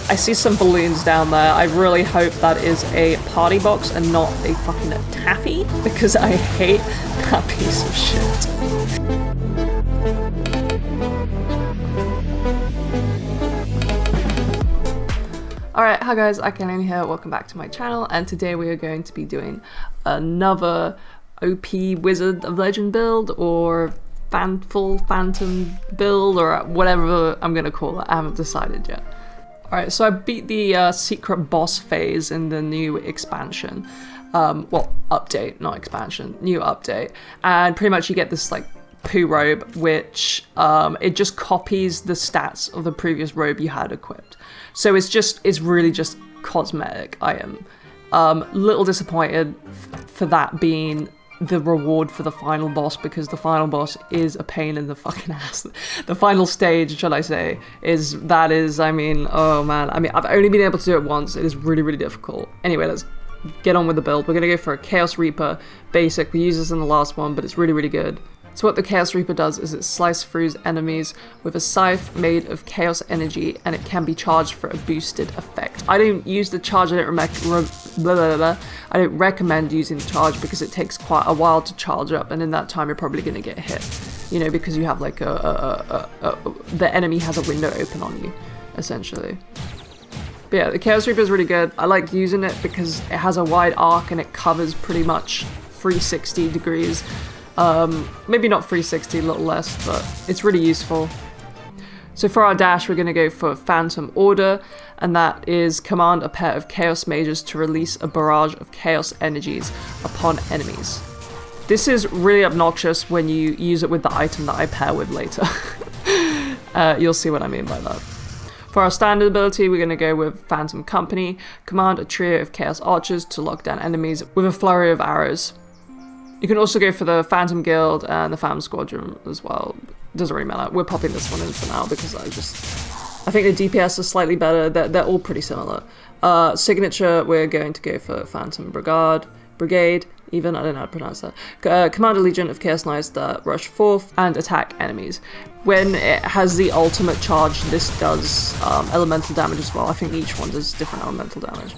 I see some balloons down there. I really hope that is a party box and not a fucking taffy, because I hate that piece of shit. Alright, hi guys, Akane here, welcome back to my channel, and today we are going to be doing another OP Wizard of Legend build, or Phantom build, or whatever I'm gonna call it. I haven't decided yet. Alright, so I beat the secret boss phase in the new expansion. Well, update, not expansion, new update. And pretty much you get this like poo robe, which it just copies the stats of the previous robe you had equipped. So it's really just cosmetic. I am little disappointed for that being the reward for the final boss, because the final boss is a pain in the fucking ass. The final stage, shall I say, I mean, oh man. I mean, I've only been able to do it once. It is really, really difficult. Anyway, let's get on with the build. We're gonna go for a Chaos Reaper basic. We used this in the last one, but it's really, really good. So what the Chaos Reaper does is it slices through enemies with a scythe made of chaos energy, and it can be charged for a boosted effect. I don't use the charge, I don't recommend using the charge because it takes quite a while to charge up, and in that time you're probably going to get hit, you know, because you have like the enemy has a window open on you, essentially. But yeah, the Chaos Reaper is really good. I like using it because it has a wide arc and it covers pretty much 360 degrees. Maybe not 360, a little less, but it's really useful. So for our dash, we're going to go for Phantom Order, and that is command a pair of Chaos Mages to release a barrage of Chaos Energies upon enemies. This is really obnoxious when you use it with the item that I pair with later. You'll see what I mean by that. For our standard ability, we're going to go with Phantom Company, command a trio of Chaos Archers to lock down enemies with a flurry of arrows. You can also go for the Phantom Guild and the Phantom Squadron as well. Doesn't really matter. We're popping this one in for now because I think the DPS is slightly better. They're all pretty similar. Signature, we're going to go for Phantom Brigade, even, I don't know how to pronounce that. Command a Legion of Chaos Knights that rush forth and attack enemies. When it has the ultimate charge, this does elemental damage as well. I think each one does different elemental damage.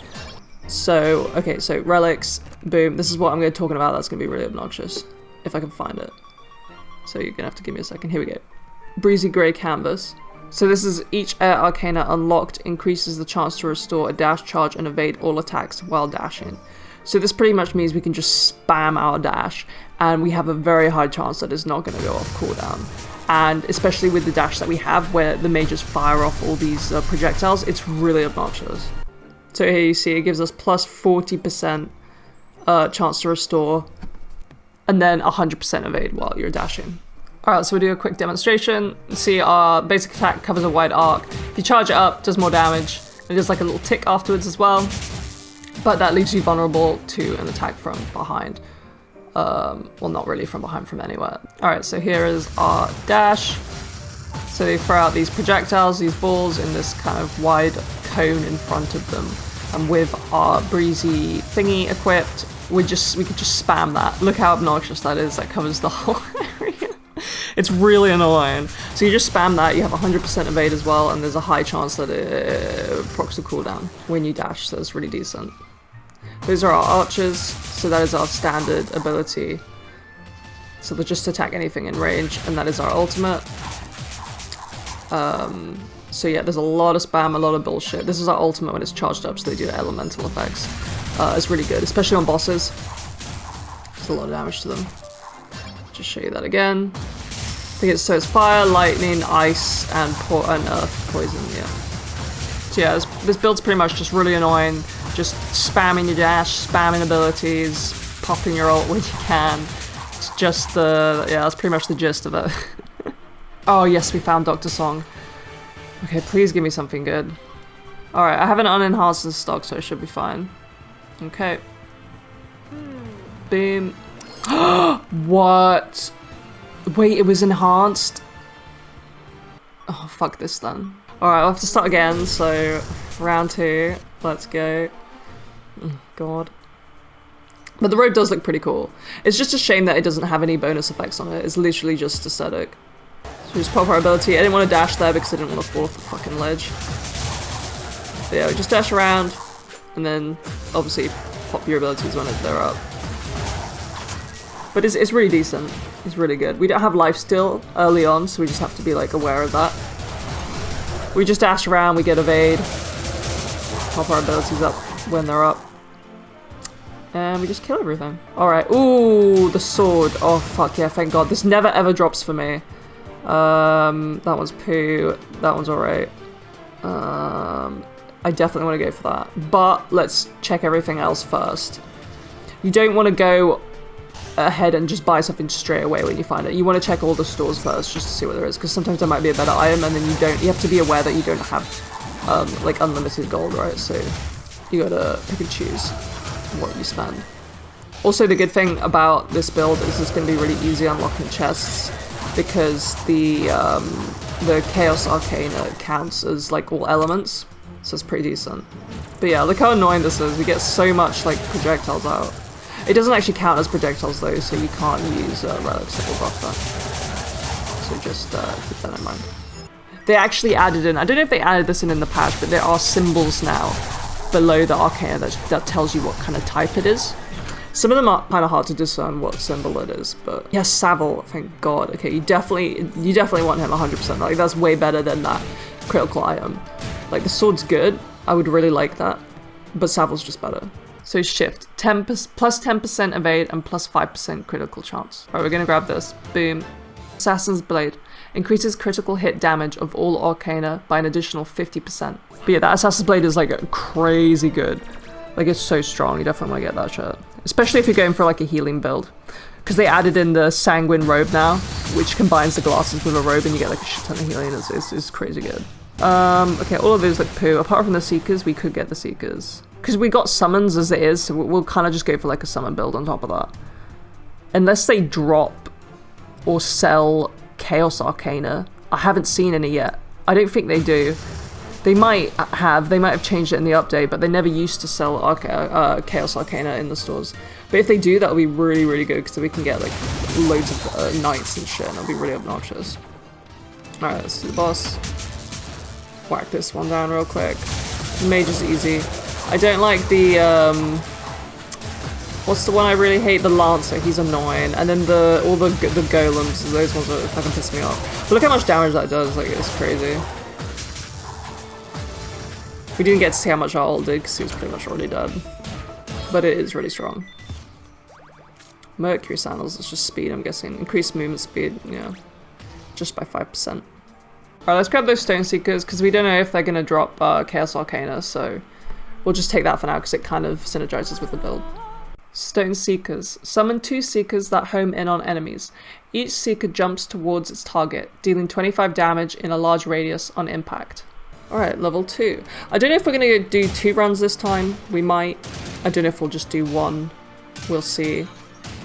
So, okay, so relics, boom. This is what I'm going to be talking about. That's going to be really obnoxious, if I can find it. So you're going to have to give me a second. Here we go. Breezy Grey Canvas. So this is each Air Arcana unlocked increases the chance to restore a dash, charge, and evade all attacks while dashing. So this pretty much means we can just spam our dash, and we have a very high chance that it's not going to go off cooldown. And especially with the dash that we have, where the mages fire off all these projectiles, it's really obnoxious. So here you see it gives us plus 40% chance to restore, and then 100% evade while you're dashing. Alright, so we'll do a quick demonstration. See, our basic attack covers a wide arc. If you charge it up, it does more damage. It does like a little tick afterwards as well, but that leaves you vulnerable to an attack from behind. Well, not really from behind, from anywhere. Alright, so here is our dash. So they throw out these projectiles, these balls, in this kind of wide cone in front of them, and with our breezy thingy equipped, we could just spam that. Look how obnoxious that is. That covers the whole area. It's really annoying. So you just spam that. You have 100% evade as well, and there's a high chance that it procs the cooldown when you dash, so it's really decent. Those are our archers, so that is our standard ability. So they'll just attack anything in range, and that is our ultimate. So yeah, there's a lot of spam, a lot of bullshit. This is our ultimate when it's charged up, so they do the elemental effects. It's really good, especially on bosses. There's a lot of damage to them. Just show you that again. I think it's fire, lightning, ice, and earth poison, yeah. So yeah, this build's pretty much just really annoying. Just spamming your dash, spamming abilities, popping your ult when you can. It's just yeah, that's pretty much the gist of it. Oh yes, we found Dr. Song. Okay, please give me something good. Alright, I have an unenhanced in stock, so it should be fine. Okay. Boom. What? Wait, it was enhanced? Oh, fuck this then. Alright, I'll have to start again, so round 2. Let's go. Oh, God. But the robe does look pretty cool. It's just a shame that it doesn't have any bonus effects on it. It's literally just aesthetic. So just pop our ability. I didn't want to dash there because I didn't want to fall off the fucking ledge. But yeah, just dash around, and then obviously pop your abilities when they're up. But it's really decent. It's really good. We don't have lifesteal early on, so we just have to be like aware of that. We just dash around, we get evade, pop our abilities up when they're up, and we just kill everything. Alright, ooh, the sword. Oh fuck yeah, thank god. This never ever drops for me. That one's poo, that one's alright. I definitely want to go for that, but let's check everything else first. You don't want to go ahead and just buy something straight away when you find it. You want to check all the stores first just to see what there is, because sometimes there might be a better item and then you have to be aware that you don't have like unlimited gold, right? So you gotta pick and choose what you spend. Also, the good thing about this build is it's going to be really easy unlocking chests, because the Chaos Arcana counts as like all elements, so it's pretty decent. But yeah, look how annoying this is. We get so much like projectiles out. It doesn't actually count as projectiles though, so you can't use relics that will buff that. So just keep that in mind. They actually added in, I don't know if they added this in the patch, but there are symbols now below the Arcana that tells you what kind of type it is. Some of them are kind of hard to discern what symbol it is, but yes, Savile, thank god. Okay, you definitely want him 100%. Like, that's way better than that critical item. Like, the sword's good, I would really like that, but Savile's just better. So shift, plus 10% evade and plus 5% critical chance. Alright, we're gonna grab this. Boom. Assassin's Blade. Increases critical hit damage of all Arcana by an additional 50%. But yeah, that Assassin's Blade is like crazy good. Like, it's so strong, you definitely want to get that shit. Especially if you're going for like a healing build. Because they added in the Sanguine robe now, which combines the glasses with a robe and you get like a shit ton of healing. It's crazy good. Okay, all of those look poo. Apart from the Seekers, we could get the Seekers. Because we got summons as it is, so we'll kind of just go for like a summon build on top of that. Unless they drop or sell Chaos Arcana. I haven't seen any yet. I don't think they do. They might have changed it in the update, but they never used to sell Chaos Arcana in the stores. But if they do, that'll be really, really good, because we can get like loads of knights and shit, and it'll be really obnoxious. Alright, let's do the boss. Whack this one down real quick. Mage is easy. I don't like the, what's the one I really hate? The Lancer, he's annoying. And then all the golems, those ones are fucking piss me off. But look how much damage that does, like, it's crazy. We didn't get to see how much our ult did, because he was pretty much already dead. But it is really strong. Mercury Sandals is just speed, I'm guessing. Increased movement speed, yeah. Just by 5%. Alright, let's grab those Stone Seekers, because we don't know if they're going to drop Chaos Arcana, so we'll just take that for now, because it kind of synergizes with the build. Stone Seekers. Summon 2 Seekers that home in on enemies. Each Seeker jumps towards its target, dealing 25 damage in a large radius on impact. Alright, level 2. I don't know if we're going to do 2 runs this time. We might. I don't know if we'll just do 1. We'll see.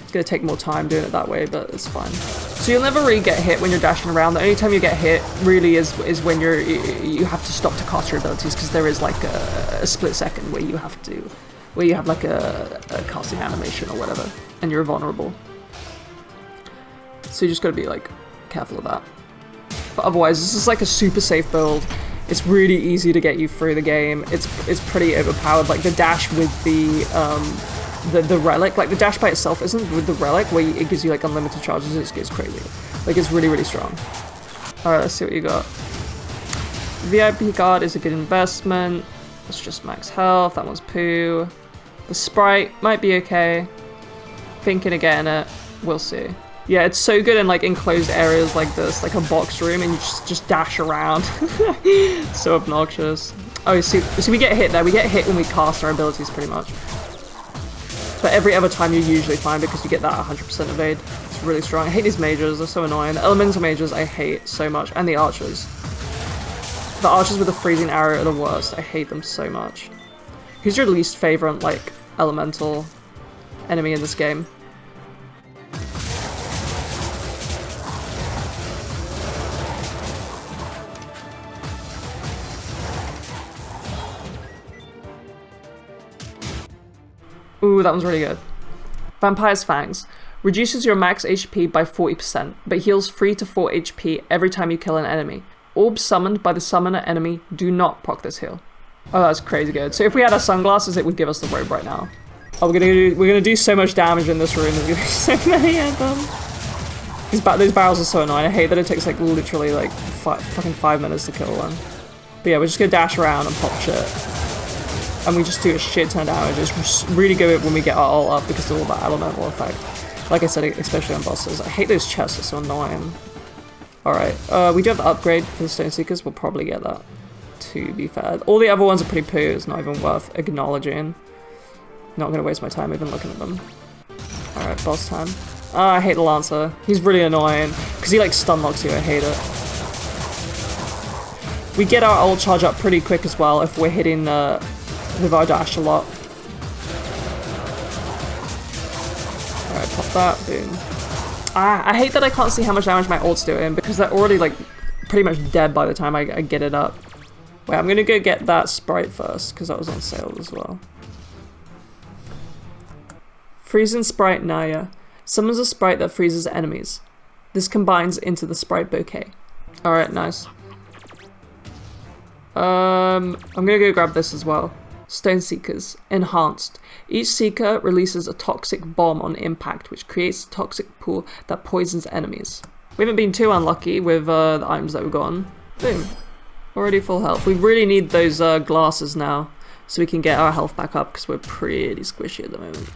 It's going to take more time doing it that way, but it's fine. So you'll never really get hit when you're dashing around. The only time you get hit really is when you have to stop to cast your abilities, because there is like a split second where you have like a casting animation or whatever, and you're vulnerable. So you just got to be like careful of that. But otherwise, this is like a super safe build. It's really easy to get you through the game. It's pretty overpowered. Like the dash with the relic, like the dash by itself isn't, with the relic where it gives you like unlimited charges. It's crazy. Like, it's really, really strong. All right, let's see what you got. VIP card is a good investment. It's just max health. That one's poo. The Sprite might be okay. Thinking of getting it. We'll see. Yeah, it's so good in like enclosed areas like this, like a box room, and you just dash around. So obnoxious. Oh, so we get hit there. We get hit when we cast our abilities, pretty much. But every other time you're usually fine, because you get that 100% evade. It's really strong. I hate these mages. They're so annoying. The elemental mages I hate so much, and the archers. The archers with the freezing arrow are the worst. I hate them so much. Who's your least favorite like elemental enemy in this game? Ooh, that one's really good. Vampire's Fangs. Reduces your max HP by 40%, but heals 3 to 4 HP every time you kill an enemy. Orbs summoned by the summoner enemy do not proc this heal. Oh, that's crazy good. So if we had our sunglasses, it would give us the robe right now. Oh, we're gonna do so much damage in this room. There's gonna be so many of them. Those barrels are so annoying. I hate that it takes like literally like fucking 5 minutes to kill one. But yeah, we're just gonna dash around and pop shit. And we just do a shit ton of damage. It's really good when we get our ult up because of all that elemental effect. Like I said, especially on bosses. I hate those chests, it's so annoying. Alright, we do have the upgrade for the Stone Seekers. We'll probably get that, to be fair. All the other ones are pretty poo. It's not even worth acknowledging. Not gonna waste my time even looking at them. Alright, boss time. Oh, I hate the Lancer. He's really annoying. Because he like stun locks you, I hate it. We get our ult charge up pretty quick as well if we're hitting with our dash a lot. Alright, pop that, boom. Ah, I hate that I can't see how much damage my ult's doing because they're already like pretty much dead by the time I get it up. Wait, I'm gonna go get that Sprite first because that was on sale as well. Freezing Sprite NAYA. Summons a Sprite that freezes enemies. This combines into the Sprite bouquet. Alright, nice. I'm gonna go grab this as well. Stone Seekers. Enhanced. Each Seeker releases a toxic bomb on impact, which creates a toxic pool that poisons enemies. We haven't been too unlucky with the items that we've gotten. Boom. Already full health. We really need those glasses now, so we can get our health back up, because we're pretty squishy at the moment.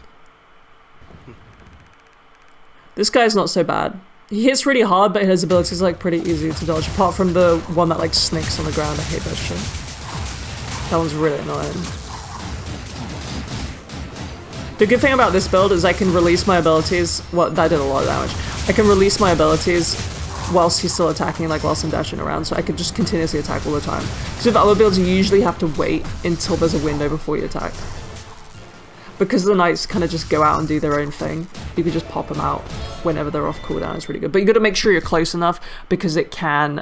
This guy's not so bad. He hits really hard, but his abilities are like pretty easy to dodge, apart from the one that like snakes on the ground. I hate that shit. That one's really annoying. The good thing about this build is I can release my abilities. Well, that did a lot of damage. I can release my abilities whilst he's still attacking, like whilst I'm dashing around, so I can just continuously attack all the time. Because with other builds, you usually have to wait until there's a window before you attack. Because the knights kind of just go out and do their own thing, you can just pop them out whenever they're off cooldown. It's really good. But you got to make sure you're close enough because it can,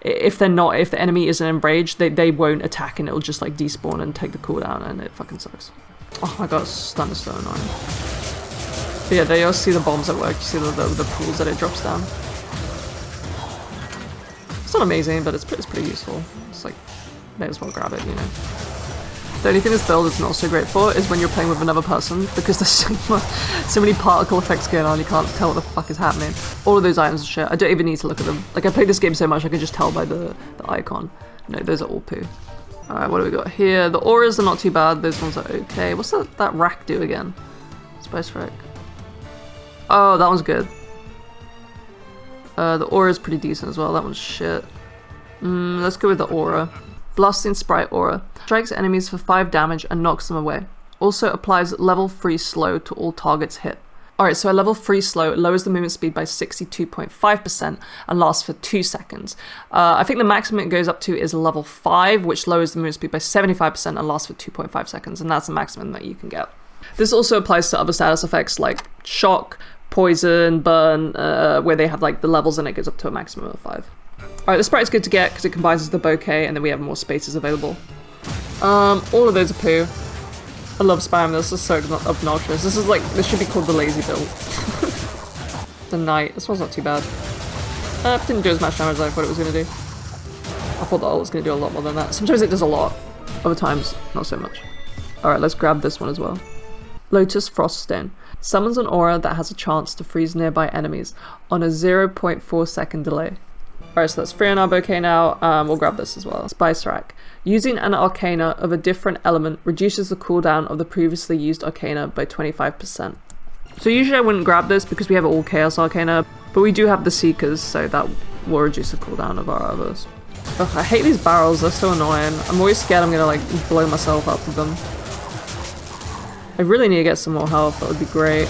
if the enemy isn't enraged, they won't attack and it'll just like despawn and take the cooldown, and it fucking sucks. Oh my god, Thunderstone on. But yeah, there you see the bombs at work. You see the pools that it drops down. It's not amazing, but it's pretty useful. It's like, may as well grab it, you know. The only thing this build is not so great for is when you're playing with another person, because there's so many particle effects going on, you can't tell what the fuck is happening. All of those items are shit. I don't even need to look at them. Like, I played this game so much I can just tell by the icon. No, those are all poo. Alright, what do we got here? The auras are not too bad. Those ones are okay. What's that rack do again? Spice rack. Oh, that one's good. The aura is pretty decent as well. That one's shit. Let's go with the aura. Blasting Sprite Aura. Strikes enemies for 5 damage and knocks them away. Also applies level 3 slow to all targets hit. Alright, so a level 3 slow lowers the movement speed by 62.5% and lasts for 2 seconds. I think the maximum it goes up to is level 5, which lowers the movement speed by 75% and lasts for 2.5 seconds, and that's the maximum that you can get. This also applies to other status effects like shock, poison, burn, where they have like the levels and it goes up to a maximum of 5. Alright, the Sprite's good to get because it combines with the bouquet and then we have more spaces available. All of those are poo. I love spam, this is so obnoxious. This should be called the lazy build. The knight, this one's not too bad. Didn't do as much damage as I thought it was going to do. I thought the ult was going to do a lot more than that. Sometimes it does a lot, other times not so much. Alright, let's grab this one as well. LOTUS FROSTSTONE. Summons an aura that has a chance to freeze nearby enemies on a 0.4 second delay. Alright, so that's 3 on our bouquet now. We'll grab this as well. Spice rack. Using an arcana of a different element reduces the cooldown of the previously used arcana by 25%. So usually I wouldn't grab this because we have all chaos arcana, but we do have the seekers, so that will reduce the cooldown of our others. Ugh, I hate these barrels, they're so annoying. I'm always scared I'm gonna like blow myself up with them. I really need to get some more health, that would be great.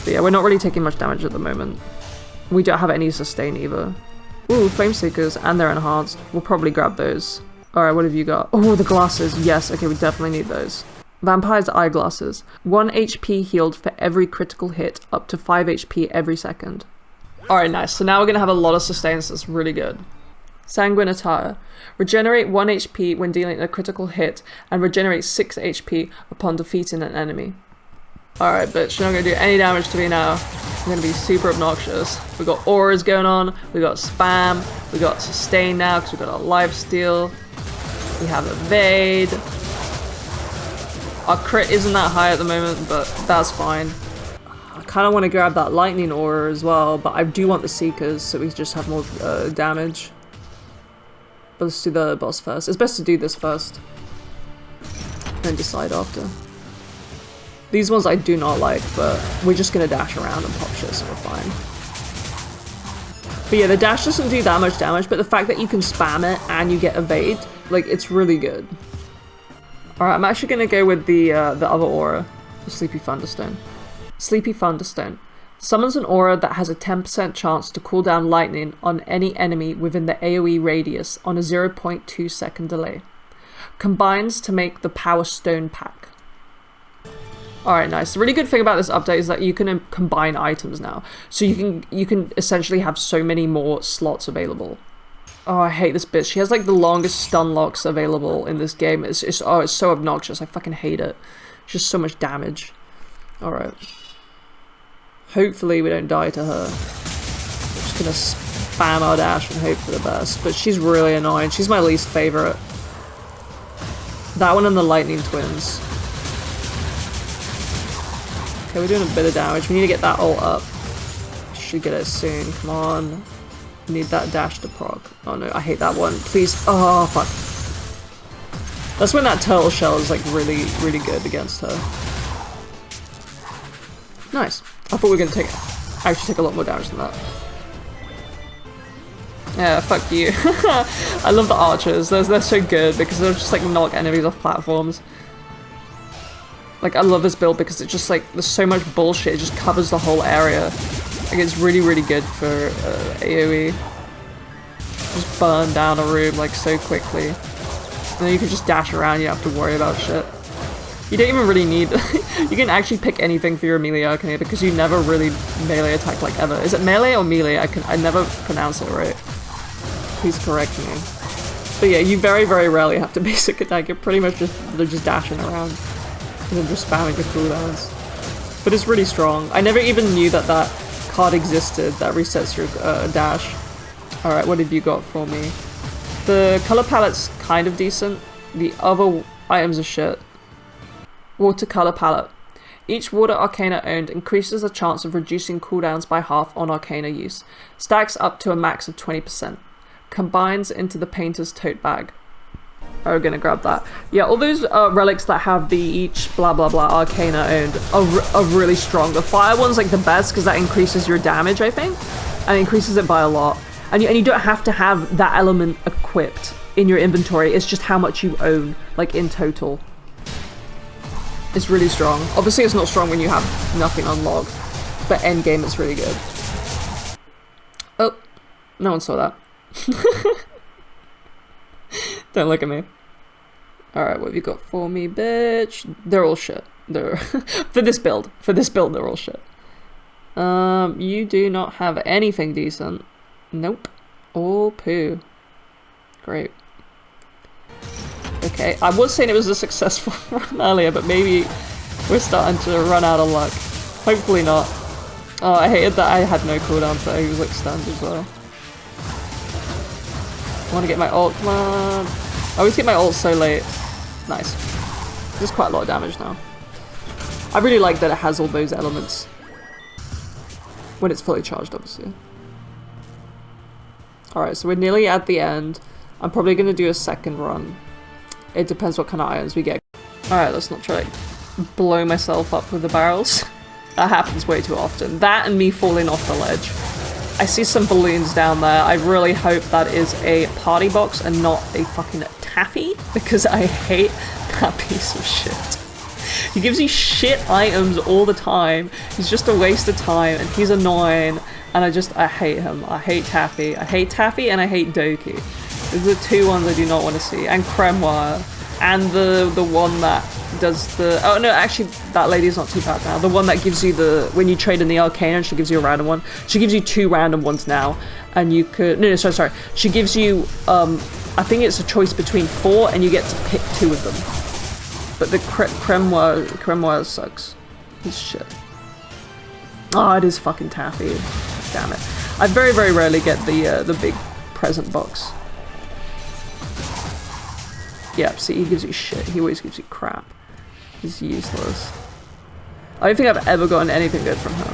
But yeah, we're not really taking much damage at the moment. We don't have any sustain either. Ooh, Flame Seekers, and they're enhanced. We'll probably grab those. Alright, what have you got? Oh, the glasses. Yes, okay, we definitely need those. Vampire's Eyeglasses. 1 HP healed for every critical hit, up to 5 HP every second. Alright, nice. So now we're going to have a lot of sustain, so that's really good. Sanguine Attire. Regenerate 1 HP when dealing a critical hit, and regenerate 6 HP upon defeating an enemy. Alright, bitch, you're not going to do any damage to me now. I'm going to be super obnoxious. We got auras going on, we got spam, we got sustain now because we got our lifesteal. We have evade. Our crit isn't that high at the moment, but that's fine. I kind of want to grab that lightning aura as well, but I do want the seekers so we just have more damage. But let's do the boss first. It's best to do this first, then decide after. These ones I do not like, but we're just gonna dash around and pop shit, so we're fine. But yeah, the dash doesn't do that much damage, but the fact that you can spam it and you get evade, like, it's really good. Alright, I'm actually gonna go with the other aura, the Sleepy Thunderstone. Sleepy Thunderstone. Summons an aura that has a 10% chance to cool down lightning on any enemy within the AoE radius on a 0.2 second delay. Combines to make the Power Stone pack. Alright, nice. The really good thing about this update is that you can combine items now. So you can essentially have so many more slots available. Oh, I hate this bitch. She has like the longest stun locks available in this game. It's so obnoxious. I fucking hate it. It's just so much damage. Alright. Hopefully we don't die to her. We're just gonna spam our dash and hope for the best. But she's really annoying. She's my least favorite. That one and the lightning twins. Okay, we're doing a bit of damage. We need to get that ult up. Should get it soon. Come on. Need that dash to proc. Oh no, I hate that one. Please. Oh, fuck. That's when that turtle shell is like really, really good against her. Nice. I thought we were gonna actually take a lot more damage than that. Yeah, fuck you. I love the archers. They're so good because they'll just like knock enemies off platforms. Like, I love this build because it's just like, there's so much bullshit, it just covers the whole area. Like, it's really, really good for AoE. Just burn down a room, like, so quickly. And then you can just dash around, you don't have to worry about shit. You don't even really need... you can actually pick anything for your melee arcane because you never really melee attack, like, ever. Is it melee or melee? I never pronounce it right. Please correct me. But yeah, you very, very rarely have to basic attack. You're pretty much they're just dashing around. And then just spamming the cooldowns. But it's really strong. I never even knew that that card existed that resets your dash. Alright, what have you got for me? The color palette's kind of decent. The other items are shit. Watercolor palette. Each water arcana owned increases the chance of reducing cooldowns by half on arcana use. Stacks up to a max of 20%. Combines into the painter's tote bag. We're gonna grab that. Yeah, all those relics that have the each blah blah blah arcana owned are really strong. The fire one's like the best because that increases your damage, I think, and increases it by a lot. And you don't have to have that element equipped in your inventory. It's just how much you own, like in total. It's really strong. Obviously, it's not strong when you have nothing unlocked, but end game it's really good. Oh, no one saw that. Don't look at me. Alright, what have you got for me, bitch? They're all shit. They're for this build, they're all shit. You do not have anything decent. Nope. All poo. Great. Okay, I was saying it was a successful run earlier, but maybe we're starting to run out of luck. Hopefully not. Oh, I hated that I had no cooldown, so he was like stunned as well. I want to get my ult, come on. I always get my ult so late. Nice. There's quite a lot of damage now. I really like that it has all those elements. When it's fully charged, obviously. Alright, so we're nearly at the end. I'm probably going to do a second run. It depends what kind of items we get. Alright, let's not try to blow myself up with the barrels. That happens way too often. That and me falling off the ledge. I see some balloons down there. I really hope that is a party box and not a fucking taffy, because I hate that piece of shit. He gives you shit items all the time. He's just a waste of time and he's annoying, and I hate him. I hate Taffy. I hate Taffy and I hate Doki. Those are the two ones I do not want to see. And Cremwire. And the one that does the... Oh no, actually that lady's not too bad now. The one that gives you the... When you trade in the Arcana, she gives you a random one. She gives you 2 random ones now. And you could... No, sorry. She gives you... I think it's a choice between 4 and you get to pick 2 of them. But the Cremwire sucks. It's shit. Oh, it is fucking Taffy. Damn it. I very, very rarely get the big present box. Yeah, see, he gives you shit. He always gives you crap. He's useless. I don't think I've ever gotten anything good from him.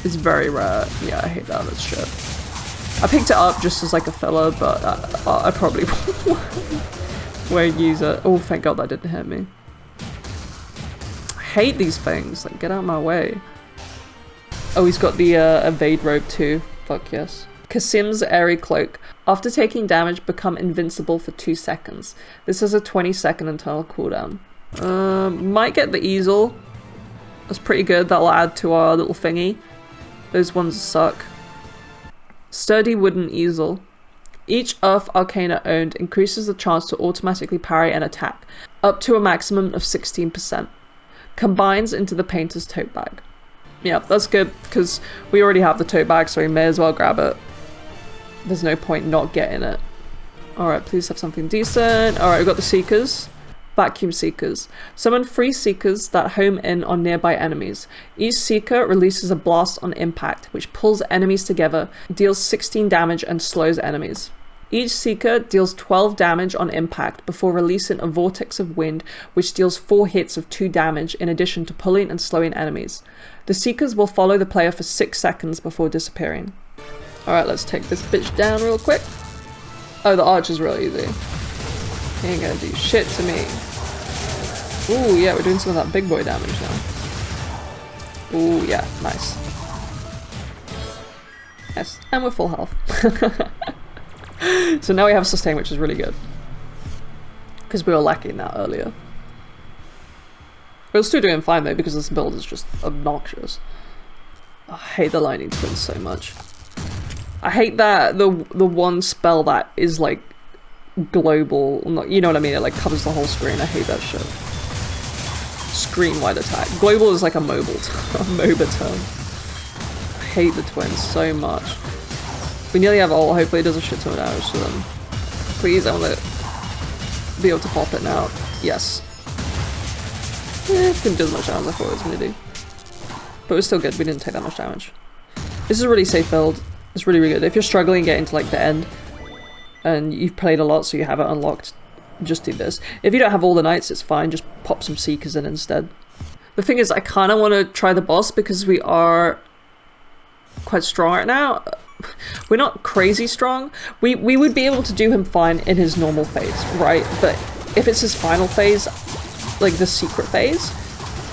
It's very rare. Yeah, I hate that. That's shit. I picked it up just as like a filler, but I probably won't use it. Oh, thank God that didn't hit me. I hate these things. Like, get out of my way. Oh, he's got the evade robe too. Fuck yes. CASSIM'S AIRY cloak. After taking damage, become invincible for 2 seconds. This has a 20-second internal cooldown. Might get the EASEL. That's pretty good. That'll add to our little thingy. Those ones suck. Sturdy wooden EASEL. Each Earth Arcana owned increases the chance to automatically parry an attack, up to a maximum of 16%. Combines into the painter's tote bag. Yeah, that's good, because we already have the tote bag, so we may as well grab it. There's no point not getting it. Alright, please have something decent. Alright, we've got the Seekers. Vacuum Seekers. Summon 3 Seekers that home in on nearby enemies. Each Seeker releases a blast on impact, which pulls enemies together, deals 16 damage and slows enemies. Each Seeker deals 12 damage on impact before releasing a vortex of wind, which deals 4 hits of 2 damage in addition to pulling and slowing enemies. The Seekers will follow the player for 6 seconds before disappearing. Alright, let's take this bitch down real quick. Oh, the arch is real easy. He ain't gonna do shit to me. Ooh, yeah, we're doing some of that big boy damage now. Ooh, yeah, nice. Yes, and we're full health. So now we have sustain, which is really good. Because we were lacking that earlier. We're still doing fine though, because this build is just obnoxious. I hate the lightning twins so much. I hate that the one spell that is like global, you know what I mean, it like covers the whole screen. I hate that shit. Screen wide attack. Global is like a mobile MOBA term. I hate the twins so much. We nearly have ult, hopefully it does a shit ton of damage to them. Please, I want to be able to pop it now. Yes. It didn't do as much damage as I thought it was going to do. But it was still good, we didn't take that much damage. This is a really safe build. It's really, really good. If you're struggling getting to like the end, and you've played a lot so you have it unlocked, just do this. If you don't have all the knights, it's fine, just pop some Seekers in instead. The thing is, I kind of want to try the boss because we are quite strong right now. We're not crazy strong. We would be able to do him fine in his normal phase, right? But if it's his final phase, like the secret phase,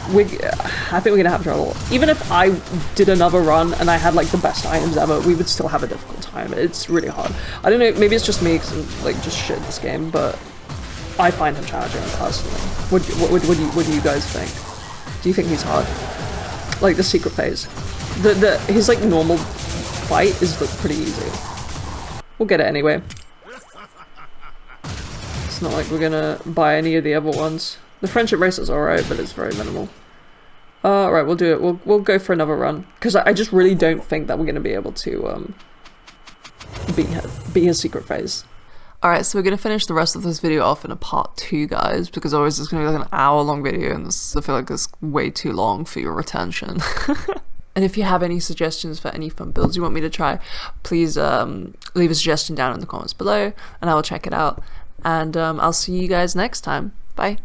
I think we're gonna have trouble. Even if I did another run and I had like the best items ever, we would still have a difficult time. It's really hard. I don't know, maybe it's just me because I'm like just shit at this game, but I find him challenging personally. What do you guys think? Do you think he's hard? Like the secret phase? His like normal fight is pretty easy. We'll get it anyway. It's not like we're gonna buy any of the other ones. The friendship race is alright, but it's very minimal. Right, we'll do it. We'll go for another run. Because I just really don't think that we're going to be able to beat his secret phase. Alright, so we're going to finish the rest of this video off in a part 2, guys. Because otherwise it's going to be like an hour-long video, and this, I feel like it's way too long for your retention. And if you have any suggestions for any fun builds you want me to try, please leave a suggestion down in the comments below, and I will check it out. And I'll see you guys next time. Bye.